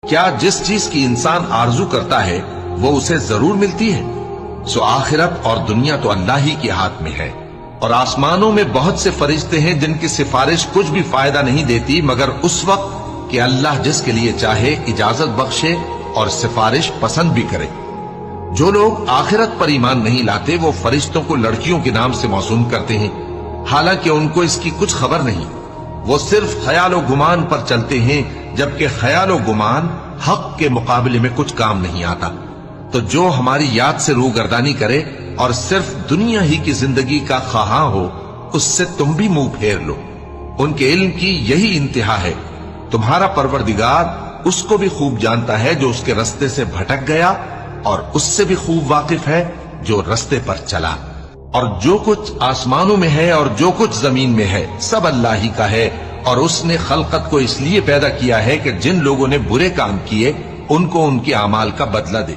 کیا جس چیز کی انسان آرزو کرتا ہے وہ اسے ضرور ملتی ہے؟ سو آخرت اور دنیا تو اللہ ہی کے ہاتھ میں ہے، اور آسمانوں میں بہت سے فرشتے ہیں جن کی سفارش کچھ بھی فائدہ نہیں دیتی مگر اس وقت کہ اللہ جس کے لیے چاہے اجازت بخشے اور سفارش پسند بھی کرے۔ جو لوگ آخرت پر ایمان نہیں لاتے وہ فرشتوں کو لڑکیوں کے نام سے موسوم کرتے ہیں، حالانکہ ان کو اس کی کچھ خبر نہیں۔ وہ صرف خیال و گمان پر چلتے ہیں، جبکہ خیال و گمان حق کے مقابلے میں کچھ کام نہیں آتا۔ تو جو ہماری یاد سے روگردانی کرے اور صرف دنیا ہی کی زندگی کا خواہاں ہو، اس سے تم بھی منہ پھیر لو۔ ان کے علم کی یہی انتہا ہے۔ تمہارا پروردگار اس کو بھی خوب جانتا ہے جو اس کے رستے سے بھٹک گیا، اور اس سے بھی خوب واقف ہے جو رستے پر چلا۔ اور جو کچھ آسمانوں میں ہے اور جو کچھ زمین میں ہے سب اللہ ہی کا ہے، اور اس نے خلقت کو اس لیے پیدا کیا ہے کہ جن لوگوں نے برے کام کیے ان کو ان کے اعمال کا بدلہ دے۔